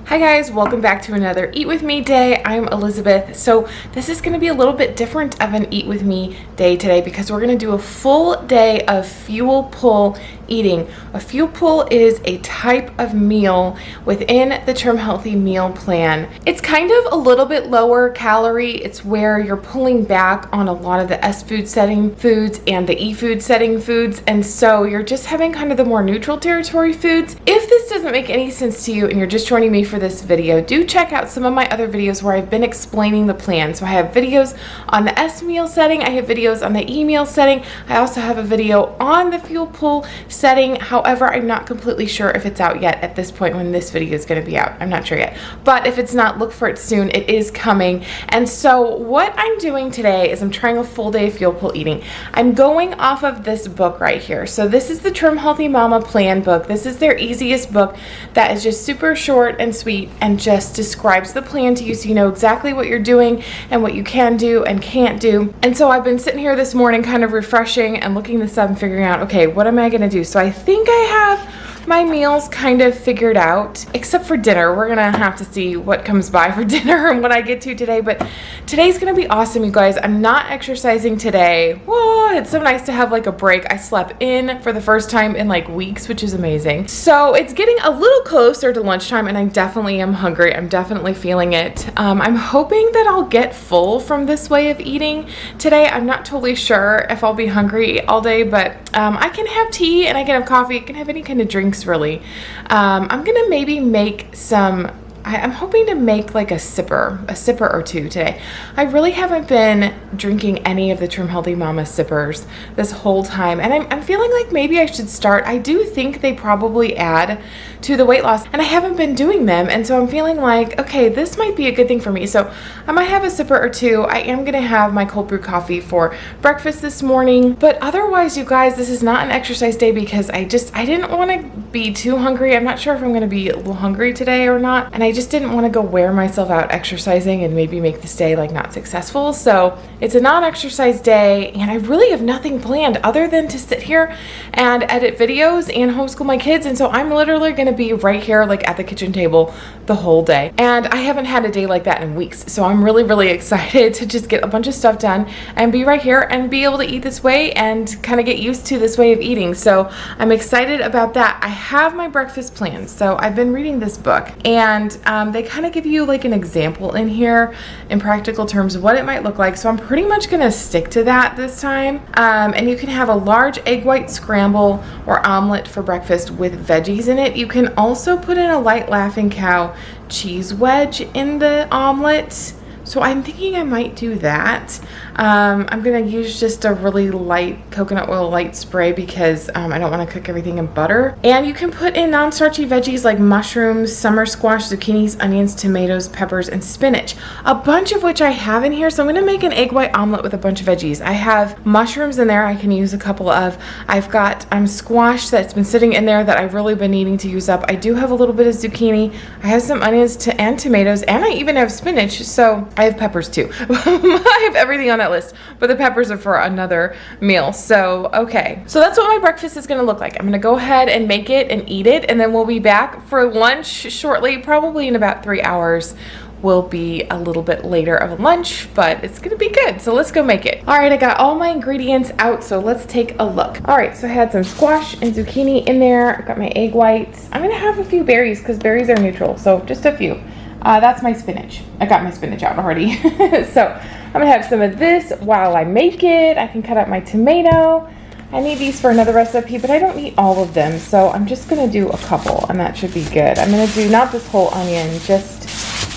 Hi guys, welcome back to another Eat With Me day. I'm Elizabeth. So this is going to be a little bit different of an Eat With Me day today because we're going to do a full day of fuel pull eating. A fuel pull is a type of meal within the Trim Healthy meal plan. It's kind of a little bit lower calorie. It's where you're pulling back on a lot of the S food setting foods and the E food setting foods, and so you're just having kind of the more neutral territory foods. If this doesn't make any sense to you and you're just joining me for this video, do check out some of my other videos where I've been explaining the plan. So I have videos on the S meal setting, I have videos on the E meal setting, I also have a video on the fuel pull setting. However, I'm not completely sure if it's out yet at this point when this video is going to be out. I'm not sure yet, but if it's not, look for it soon. It is coming. And so what I'm doing today is I'm trying a full day of fuel pull eating. I'm going off of this book right here. So this is the Trim Healthy Mama Plan book. This is their easiest book that is just super short and sweet and just describes the plan to you so you know exactly what you're doing and what you can do and can't do. And so I've been sitting here this morning kind of refreshing and looking this up and figuring out, okay, what am I going to do? So I think I have my meals kind of figured out, except for dinner. We're gonna have to see what comes by for dinner and what I get to today, but today's gonna be awesome, you guys. I'm not exercising today. Whoa, it's so nice to have like a break. I slept in for the first time in like weeks, which is amazing. So it's getting a little closer to lunchtime and I definitely am hungry. I'm definitely feeling it. I'm hoping that I'll get full from this way of eating today. I'm not totally sure if I'll be hungry all day, but I can have tea and I can have coffee. I can have any kind of drinks really. I'm gonna maybe make some, I'm hoping to make like a sipper or two today. I really haven't been drinking any of the Trim Healthy Mama sippers this whole time, and I'm feeling like maybe I should start. I do think they probably add to the weight loss, and I haven't been doing them, and so I'm feeling like, okay, this might be a good thing for me. So I might have a sipper or two. I am gonna have my cold brew coffee for breakfast this morning, but otherwise, you guys, this is not an exercise day because I didn't want to be too hungry. I'm not sure if I'm gonna be a little hungry today or not, and I just didn't want to go wear myself out exercising and maybe make this day like not successful. So it's a non-exercise day and I really have nothing planned other than to sit here and edit videos and homeschool my kids, and so I'm literally going to be right here like at the kitchen table the whole day, and I haven't had a day like that in weeks, so I'm really excited to just get a bunch of stuff done and be right here and be able to eat this way and kind of get used to this way of eating. So I'm excited about that. I have my breakfast plans. So I've been reading this book, and they kind of give you like an example in here in practical terms of what it might look like. So I'm pretty much going to stick to that this time. And you can have a large egg white scramble or omelet for breakfast with veggies in it. You can also put in a light Laughing Cow cheese wedge in the omelet. So I'm thinking I might do that. I'm gonna use just a really light coconut oil light spray because I don't want to cook everything in butter. And you can put in non-starchy veggies like mushrooms, summer squash, zucchinis, onions, tomatoes, peppers, and spinach. A bunch of which I have in here. So I'm gonna make an egg white omelet with a bunch of veggies. I have mushrooms in there I can use a couple of. I've got squash that's been sitting in there that I've really been needing to use up. I do have a little bit of zucchini. I have some onions and tomatoes, and I even have spinach. So I have peppers too. I have everything on that list, but the peppers are for another meal. So, okay. So that's what my breakfast is going to look like. I'm going to go ahead and make it and eat it, and then we'll be back for lunch shortly, probably in about 3 hours. Will be a little bit later of a lunch, but it's gonna be good. So let's go make it. All right, I got all my ingredients out, so let's take a look. All right, so I had some squash and zucchini in there. I've got my egg whites. I'm gonna have a few berries because berries are neutral, so just a few. That's my spinach. I got my spinach out already. So I'm gonna have some of this while I make it. I can cut up my tomato. I need these for another recipe, but I don't need all of them, so I'm just gonna do a couple, and that should be good. I'm gonna do not this whole onion, just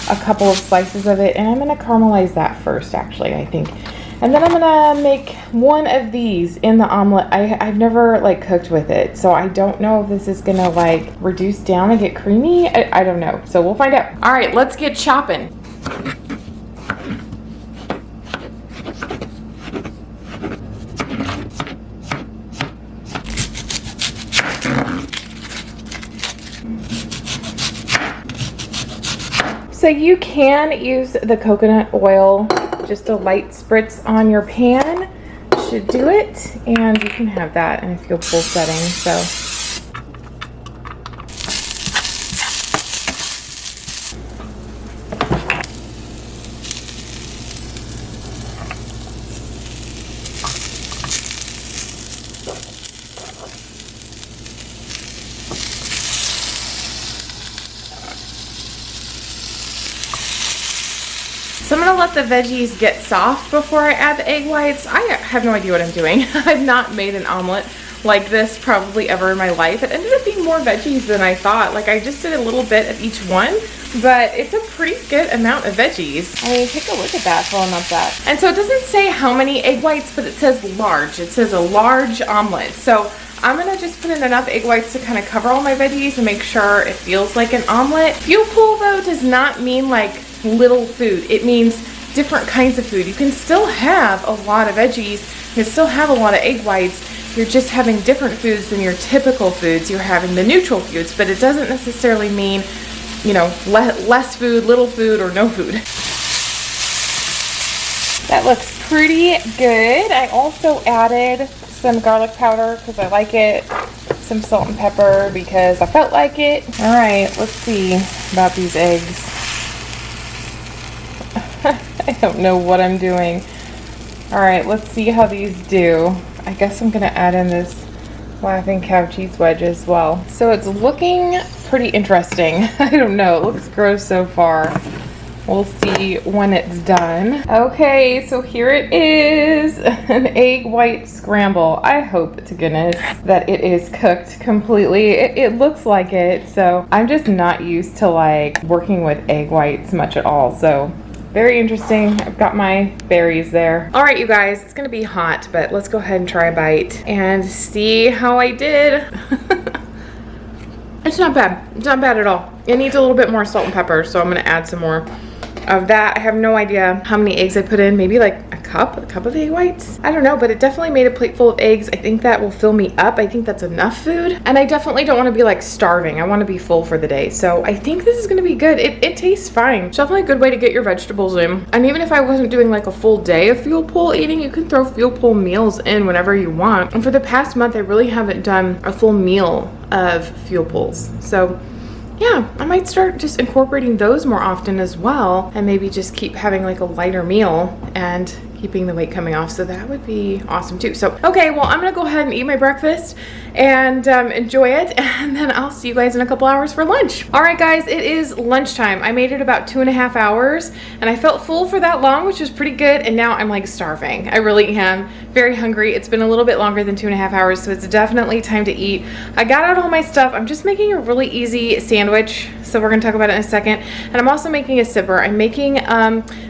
a couple of slices of it, and I'm gonna caramelize that first, actually, I think. And then I'm gonna make one of these in the omelet. I've never like cooked with it, so I don't know if this is gonna like reduce down and get creamy. I don't know, so we'll find out. All right, let's get chopping. So you can use the coconut oil, just a light spritz on your pan should do it, and you can have that in a fuel pull setting. So gonna let the veggies get soft before I add the egg whites. I have no idea what I'm doing. I've not made an omelet like this probably ever in my life. It ended up being more veggies than I thought. Like, I just did a little bit of each one, but it's a pretty good amount of veggies. I mean, take a look at that, filling up that. And so it doesn't say how many egg whites, but it says large. It says a large omelet. So I'm gonna just put in enough egg whites to kind of cover all my veggies and make sure it feels like an omelet. Fuel pool though does not mean like little food. It means different kinds of food. You can still have a lot of veggies. You can still have a lot of egg whites. You're just having different foods than your typical foods. You're having the neutral foods, but it doesn't necessarily mean, you know, less food, little food, or no food. That looks pretty good. I also added some garlic powder because I like it, some salt and pepper because I felt like it. All right, let's see about these eggs. I don't know what I'm doing. All right, let's see how these do. I guess I'm gonna add in this Laughing Cow cheese wedge as well. So it's looking pretty interesting. I don't know, it looks gross so far. We'll see when it's done. Okay, so here it is, an egg white scramble. I hope to goodness that it is cooked completely. It looks like it, so I'm just not used to like working with egg whites much at all, so very interesting. I've got my berries there. All right, you guys, it's gonna be hot, but let's go ahead and try a bite and see how I did. It's not bad. It's not bad at all. It needs a little bit more salt and pepper, so I'm gonna add some more of that. I have no idea how many eggs I put in. Maybe like a cup of egg whites. I don't know, but it definitely made a plate full of eggs. I think that will fill me up. I think that's enough food. And I definitely don't want to be like starving. I want to be full for the day. So I think this is going to be good. It tastes fine. It's definitely a good way to get your vegetables in. And even if I wasn't doing like a full day of fuel pool eating, you can throw fuel pool meals in whenever you want. And for the past month, I really haven't done a full meal of fuel pools. So yeah, I might start just incorporating those more often as well, and maybe just keep having like a lighter meal and keeping the weight coming off. So that would be awesome too. So, okay, well, I'm gonna go ahead and eat my breakfast and enjoy it, and then I'll see you guys in a couple hours for lunch. All right, guys, it is lunchtime. I made it about 2.5 hours, and I felt full for that long, which was pretty good, and now I'm like starving. I really am very hungry. It's been a little bit longer than 2.5 hours, so it's definitely time to eat. I got out all my stuff. I'm just making a really easy sandwich, so we're gonna talk about it in a second, and I'm also making a sipper. I'm making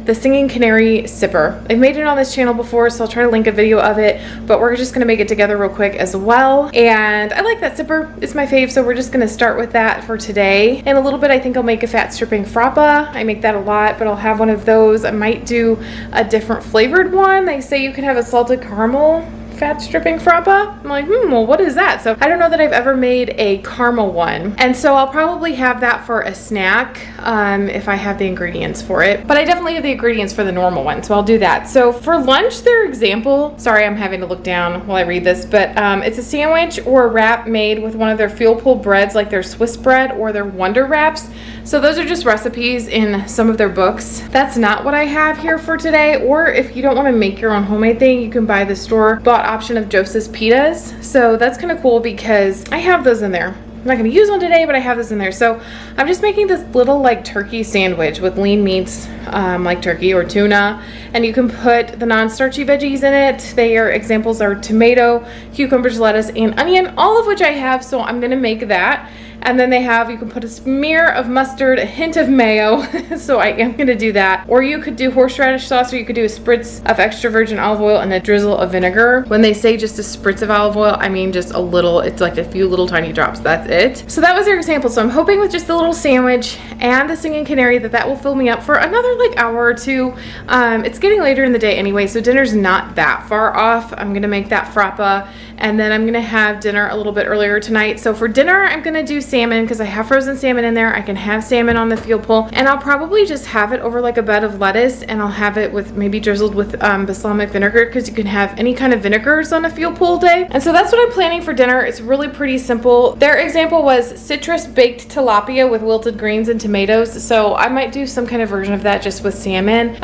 the Singing Canary sipper. I've made it on this channel before, so I'll try to link a video of it, but we're just gonna make it together real quick as well. And I like that sipper. It's my fave, so we're just gonna start with that for today. In a little bit, I think I'll make a Fat Stripping Frappe. I make that a lot, but I'll have one of those. I might do a different flavored one. They say you can have a salted caramel Fat Stripping Frappe. I'm like, well, what is that? So I don't know that I've ever made a caramel one. And so I'll probably have that for a snack if I have the ingredients for it. But I definitely have the ingredients for the normal one, so I'll do that. So for lunch, their example, sorry, I'm having to look down while I read this, but it's a sandwich or a wrap made with one of their fuel pool breads, like their Swiss bread or their Wonder Wraps. So those are just recipes in some of their books. That's not what I have here for today. Or if you don't want to make your own homemade thing, you can buy the store-bought option of Joseph's pitas. So that's kind of cool because I have those in there. I'm not going to use one today, but I have this in there. So I'm just making this little like turkey sandwich with lean meats like turkey or tuna. And you can put the non-starchy veggies in it. Their examples are tomato, cucumbers, lettuce, and onion, all of which I have. So I'm going to make that. And then they have, you can put a smear of mustard, a hint of mayo. So I am going to do that. Or you could do horseradish sauce, or you could do a spritz of extra virgin olive oil and a drizzle of vinegar. When they say just a spritz of olive oil, I mean just a little. It's like a few little tiny drops. That's it. So that was their example. So I'm hoping with just the little sandwich and the Singing Canary that will fill me up for another like hour or two. It's getting later in the day anyway, so dinner's not that far off. I'm going to make that frappe, and then I'm going to have dinner a little bit earlier tonight. So for dinner, I'm going to do salmon because I have frozen salmon in there. I can have salmon on the fuel pool, and I'll probably just have it over like a bed of lettuce, and I'll have it with maybe drizzled with balsamic vinegar, because you can have any kind of vinegars on a fuel pool day. And so that's what I'm planning for dinner. It's really pretty simple. Their example was citrus baked tilapia with wilted greens and tomatoes. So I might do some kind of version of that just with salmon.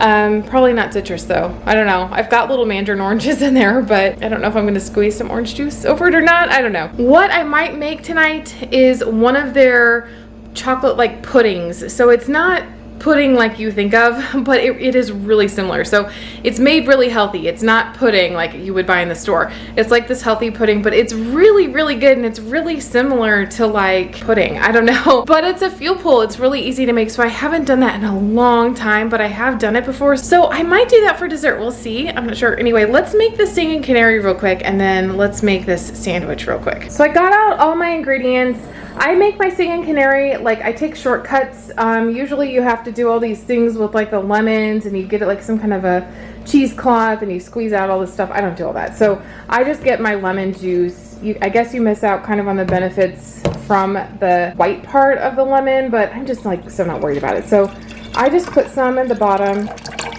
Probably not citrus though. I don't know. I've got little mandarin oranges in there, but I don't know if I'm going to squeeze some orange juice over it or not. I don't know. What I might make tonight is one of their chocolate like puddings. So it's not pudding like you think of, but it is really similar. So it's made really healthy. It's not pudding like you would buy in the store. It's like this healthy pudding, but it's really, really good, and it's really similar to like pudding. I don't know, but it's a fuel pull. It's really easy to make, so I haven't done that in a long time, but I have done it before, so I might do that for dessert. We'll see. I'm not sure. Anyway, let's make this singing canary real quick, and then let's make this sandwich real quick. So I got out all my ingredients. I make my singing canary, like I take shortcuts. Usually you have to do all these things with like the lemons, and you get it like some kind of a cheesecloth, and you squeeze out all this stuff. I don't do all that. So I just get my lemon juice. I guess you miss out kind of on the benefits from the white part of the lemon, but I'm just like so not worried about it. So I just put some in the bottom.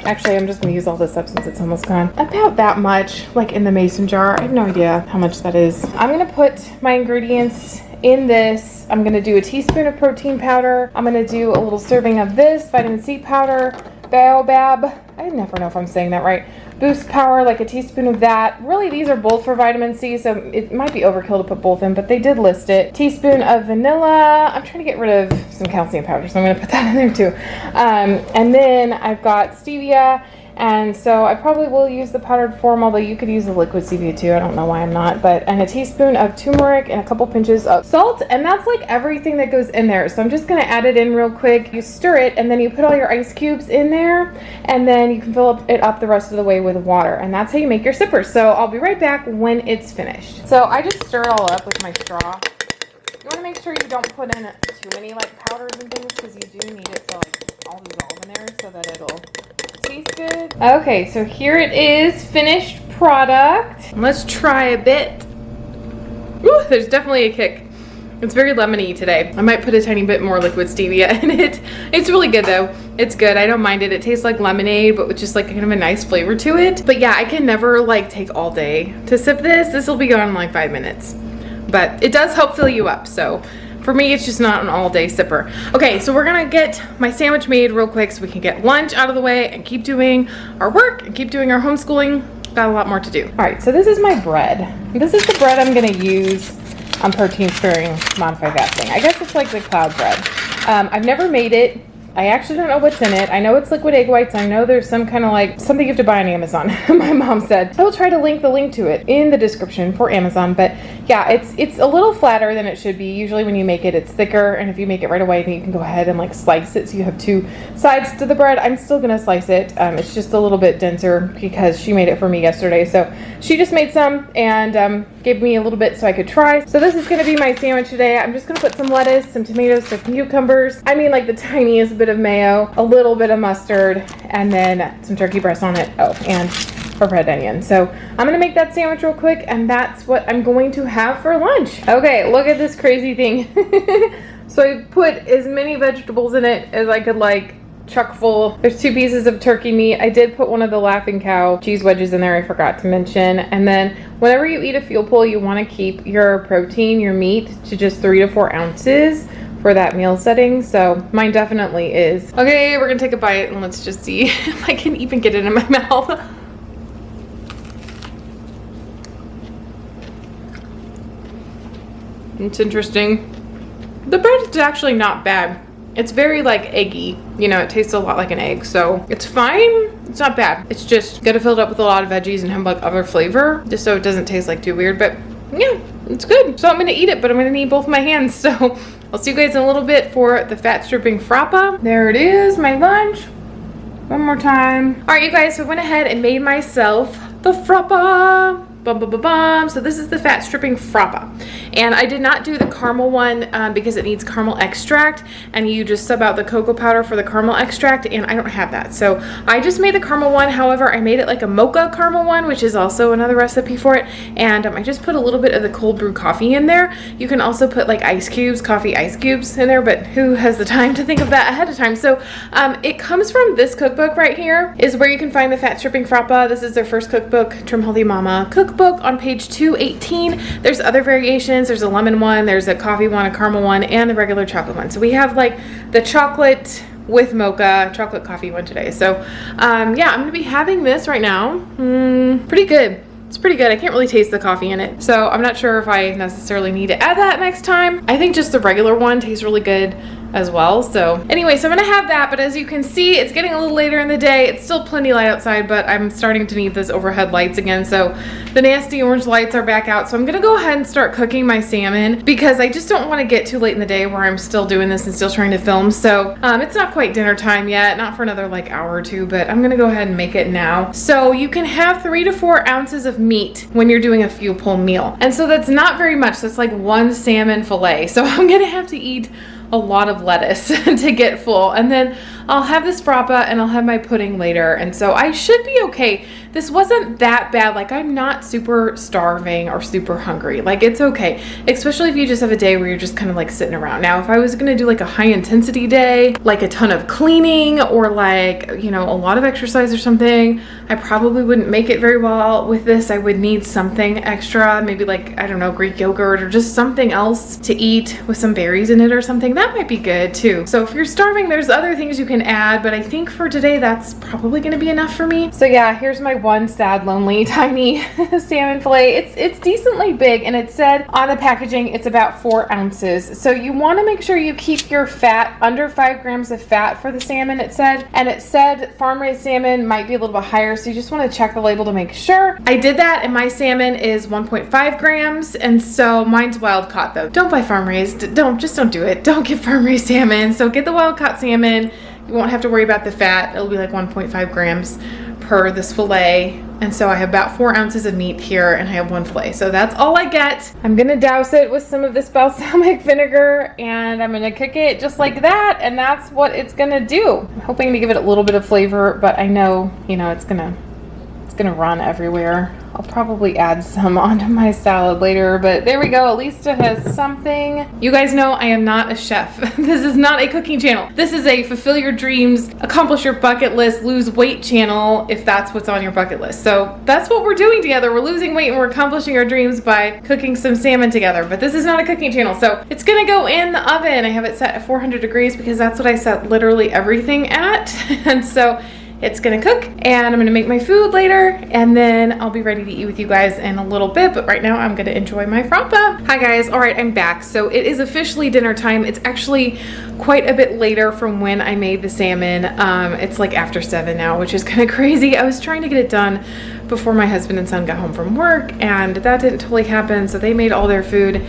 Actually, I'm just gonna use all this up since it's almost gone. About that much, like in the mason jar. I have no idea how much that is. I'm gonna put my ingredients in this. I'm gonna do a teaspoon of protein powder. I'm gonna do a little serving of this vitamin C powder, baobab. I never know if I'm saying that right. Boost power, like a teaspoon of that. Really, these are both for vitamin C, so it might be overkill to put both in, but they did list it. Teaspoon of vanilla. I'm trying to get rid of some calcium powder, so I'm gonna put that in there too. And then I've got stevia. And so I probably will use the powdered form, although you could use the liquid stevia too. I don't know why I'm not. And a teaspoon of turmeric and a couple pinches of salt. And that's like everything that goes in there. So I'm just going to add it in real quick. You stir it, and then you put all your ice cubes in there. And then you can fill it up the rest of the way with water. And that's how you make your sippers. So I'll be right back when it's finished. So I just stir it all up with my straw. You want to make sure you don't put in too many like powders and things, because you do need it to like all dissolve in there so that it'll taste good. Okay, so here it is, finished product. Let's try a bit. Ooh, there's definitely a kick. It's very lemony today. I might put a tiny bit more liquid stevia in it. It's really good though. It's good. I don't mind it. It tastes like lemonade, but with just like kind of a nice flavor to it. But yeah, I can never like take all day to sip this. This will be gone in like 5 minutes. But it does help fill you up, so for me, it's just not an all-day sipper. Okay, so we're gonna get my sandwich made real quick so we can get lunch out of the way and keep doing our work and keep doing our homeschooling. Got a lot more to do. All right, so this is my bread. This is the bread I'm gonna use on protein-sparing modified fasting. I guess it's like the cloud bread. I've never made it. I actually don't know what's in it. I know it's liquid egg whites. I know there's some kind of like something you have to buy on Amazon. My mom said. I will try to link the link to it in the description for Amazon. But yeah, it's a little flatter than it should be. Usually when you make it, it's thicker. And if you make it right away, then you can go ahead and like slice it. So you have two sides to the bread. I'm still gonna slice it. It's just a little bit denser because she made it for me yesterday. So she just made some and gave me a little bit so I could try. So this is gonna be my sandwich today. I'm just gonna put some lettuce, some tomatoes, some cucumbers. I mean like the tiniest bit of mayo, a little bit of mustard, and then some turkey breast on it. Oh, and a red onion. So I'm gonna make that sandwich real quick, and that's what I'm going to have for lunch. Okay, look at this crazy thing. So I put as many vegetables in it as I could like chuck full. There's 2 pieces of turkey meat. I did put one of the Laughing Cow cheese wedges in there, I forgot to mention. And then whenever you eat a fuel pull, you want to keep your protein, your meat, to just 3 to 4 ounces for that meal setting. So mine definitely is. Okay, we're gonna take a bite and let's just see if I can even get it in my mouth. It's interesting. The bread is actually not bad. It's very like eggy, you know, it tastes a lot like an egg, so it's fine. It's not bad. It's just gotta fill it up with a lot of veggies and have like other flavor, just so it doesn't taste like too weird, but yeah, it's good. So I'm gonna eat it, but I'm gonna need both my hands, so I'll see you guys in a little bit for the Fat Stripping Frappe. There it is, my lunch. One more time. All right, you guys, so I went ahead and made myself the frappe. Bum, bum, bum, bum. So this is the Fat Stripping Frappe. And I did not do the caramel one because it needs caramel extract, and you just sub out the cocoa powder for the caramel extract, and I don't have that. So I just made the caramel one. However, I made it like a mocha caramel one, which is also another recipe for it. And I just put a little bit of the cold brew coffee in there. You can also put like ice cubes, coffee ice cubes in there, but who has the time to think of that ahead of time? So it comes from this cookbook right here, is where you can find the Fat Stripping Frappe. This is their first cookbook, Trim Healthy Mama cookbook. On page 218. There's other variations. There's a lemon one, there's a coffee one, a caramel one, and the regular chocolate one. So we have like the chocolate with mocha, chocolate coffee one today. So yeah, I'm gonna be having this right now. Pretty good. It's pretty good. I can't really taste the coffee in it, so I'm not sure if I necessarily need to add that next time. I think just the regular one tastes really good as well. So anyway, so I'm gonna have that, but as you can see, it's getting a little later in the day. It's still plenty light outside, but I'm starting to need those overhead lights again. So the nasty orange lights are back out. So I'm gonna go ahead and start cooking my salmon because I just don't want to get too late in the day where I'm still doing this and still trying to film. So it's not quite dinner time yet, not for another like hour or two, but I'm gonna go ahead and make it now. So you can have 3 to 4 ounces of meat when you're doing a few pull meal. And so that's not very much. That's like 1 salmon fillet. So I'm gonna have to eat a lot of lettuce to get full, and then I'll have this frappe and I'll have my pudding later, and so I should be okay. This wasn't that bad. Like, I'm not super starving or super hungry. Like, it's okay, especially if you just have a day where you're just kind of like sitting around. Now, if I was gonna do like a high intensity day, like a ton of cleaning or like, you know, a lot of exercise or something, I probably wouldn't make it very well with this. I would need something extra, maybe like, I don't know, Greek yogurt or just something else to eat with some berries in it or something. That might be good too. So if you're starving, there's other things you can add, but I think for today, that's probably gonna be enough for me. So yeah, here's my one sad, lonely, tiny salmon fillet. It's decently big, and it said on the packaging it's about 4 ounces. So you wanna make sure you keep your fat under 5 grams of fat for the salmon, it said. And it said farm-raised salmon might be a little bit higher, so you just wanna check the label to make sure. I did that, and my salmon is 1.5 grams, and so mine's wild caught though. Don't buy farm-raised, just don't do it. Don't get farm-raised salmon. So get the wild caught salmon. You won't have to worry about the fat. It'll be like 1.5 grams per this fillet. And so I have about 4 ounces of meat here, and I have 1 fillet. So that's all I get. I'm gonna douse it with some of this balsamic vinegar, and I'm gonna cook it just like that, and that's what it's gonna do. I'm hoping to give it a little bit of flavor, but I know, you know, it's gonna run everywhere. I'll probably add some onto my salad later, but there we go. At least it has something. You guys know I am not a chef. This is not a cooking channel. This is a fulfill your dreams, accomplish your bucket list, lose weight channel, if that's what's on your bucket list. So that's what we're doing together. We're losing weight and we're accomplishing our dreams by cooking some salmon together, but this is not a cooking channel. So it's gonna go in the oven. I have it set at 400 degrees because that's what I set literally everything at. And so it's gonna cook, and I'm gonna make my food later, and then I'll be ready to eat with you guys in a little bit, but right now I'm gonna enjoy my frappe. Hi guys, all right, I'm back. So it is officially dinner time. It's actually quite a bit later from when I made the salmon. It's like after 7 now, which is kind of crazy. I was trying to get it done before my husband and son got home from work, and that didn't totally happen, so they made all their food.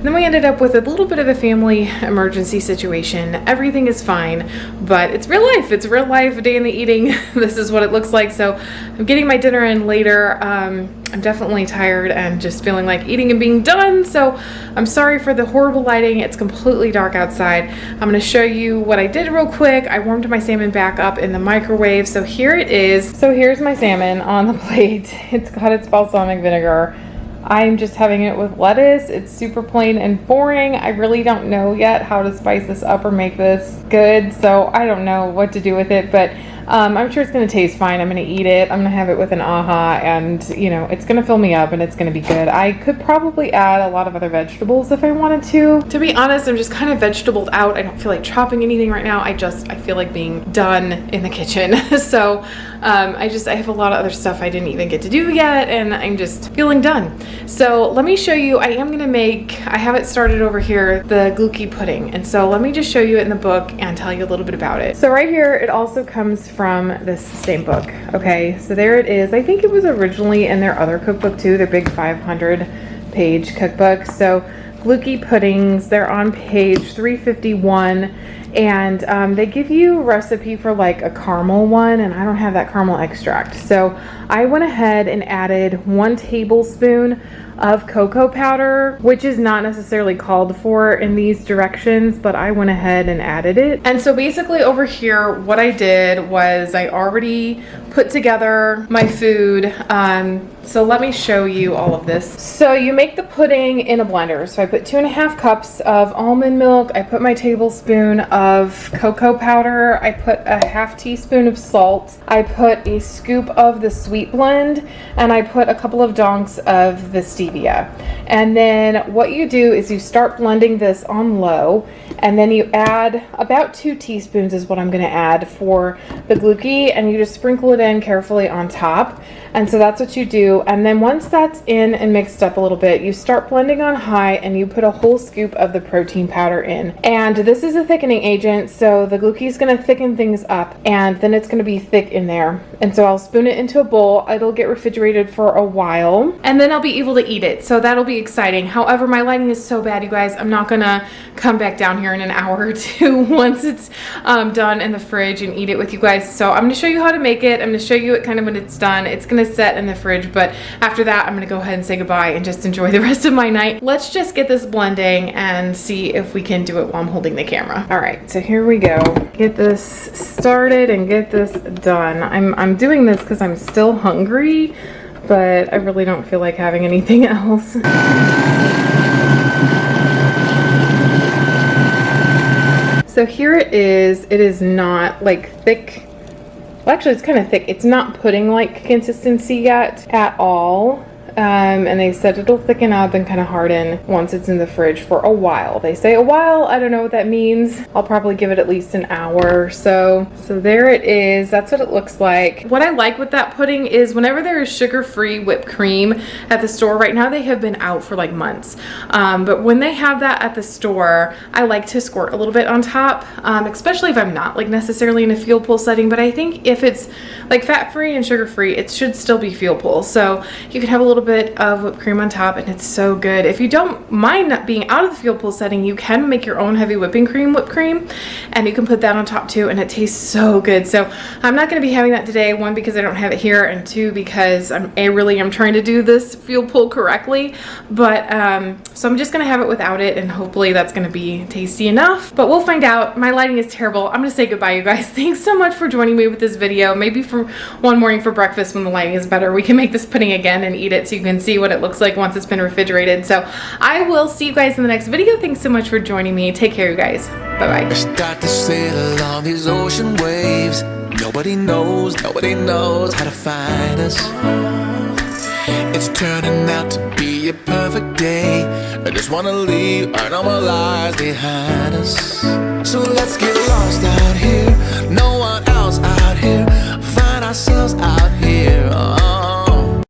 And then we ended up with a little bit of a family emergency situation. Everything is fine, but it's real life. It's real life, day in the eating. This is what it looks like. So I'm getting my dinner in later. I'm definitely tired and just feeling like eating and being done. So I'm sorry for the horrible lighting. It's completely dark outside. I'm gonna show you what I did real quick. I warmed my salmon back up in the microwave. So here it is. So here's my salmon on the plate. It's got its balsamic vinegar. I'm just having it with lettuce. It's super plain and boring. I really don't know yet how to spice this up or make this good, so I don't know what to do with it, but I'm sure it's gonna taste fine. I'm gonna eat it. I'm gonna have it with an aha, and you know, it's gonna fill me up and it's gonna be good. I could probably add a lot of other vegetables if I wanted to. To be honest, I'm just kind of vegetabled out. I don't feel like chopping anything right now. I feel like being done in the kitchen. So I have a lot of other stuff I didn't even get to do yet, and I'm just feeling done. So let me show you. I have it started over here, the glooky pudding, and so let me just show you it in the book and tell you a little bit about it. So right here, it also comes from this same book. Okay, so there it is. I think it was originally in their other cookbook too, their big 500-page cookbook. So glooky puddings, they're on page 351. And they give you a recipe for like a caramel one, and I don't have that caramel extract. So I went ahead and added 1 tablespoon of cocoa powder, which is not necessarily called for in these directions, but I went ahead and added it. And so basically over here, what I did was I already put together my food. So let me show you all of this. So you make the pudding in a blender. So I put 2.5 cups of almond milk. I put my tablespoon of of cocoa powder. I put a half teaspoon of salt. I put a scoop of the sweet blend, and I put a couple of donks of the stevia. And then what you do is you start blending this on low, and then you add about 2 teaspoons is what I'm going to add for the glucose, and you just sprinkle it in carefully on top. And so that's what you do. And then once that's in and mixed up a little bit, you start blending on high, and you put a whole scoop of the protein powder in. And this is a thickening agent, so the glucose is going to thicken things up, and then it's going to be thick in there. And so I'll spoon it into a bowl. It'll get refrigerated for a while, and then I'll be able to eat it. So that'll be exciting. However, my lighting is so bad, you guys. I'm not gonna come back down here in an hour or two once it's done in the fridge and eat it with you guys. So I'm gonna show you how to make it. I'm gonna show you it kind of when it's done. It's gonna set in the fridge, but after that, I'm gonna go ahead and say goodbye and just enjoy the rest of my night. Let's just get this blending and see if we can do it while I'm holding the camera. All right, so here we go. Get this started and get this done. I'm doing this because I'm still hungry, but I really don't feel like having anything else. So here it is. It is not like thick. Well, actually it's kind of thick. It's not pudding-like consistency yet at all. And they said it'll thicken up and kind of harden once it's in the fridge for a while. They say a while. I don't know what that means. I'll probably give it at least an hour or so. So there it is. That's what it looks like. What I like with that pudding is whenever there is sugar-free whipped cream at the store, right now they have been out for like months. But when they have that at the store, I like to squirt a little bit on top, especially if I'm not like necessarily in a fuel pool setting. But I think if it's like fat-free and sugar-free, it should still be fuel pool. So you could have a little bit of whipped cream on top, and it's so good. If you don't mind not being out of the fuel pool setting, you can make your own heavy whipped cream, and you can put that on top too, and it tastes so good. So I'm not going to be having that today, one because I don't have it here, and two because I really am trying to do this fuel pool correctly. But so I'm just going to have it without it, and hopefully that's going to be tasty enough, but we'll find out. My lighting is terrible. I'm going to say goodbye, you guys. Thanks so much for joining me with this video. Maybe for one morning for breakfast when the lighting is better, we can make this pudding again and eat it so you can see what it looks like once it's been refrigerated. So I will see you guys in the next video. Thanks so much for joining me. Take care, you guys. Bye-bye. I start to sail along these ocean waves. Nobody knows how to find us. It's turning out to be a perfect day. I just wanna leave our normal lives behind us. So let's get lost out here. No one else out here. Find ourselves out here.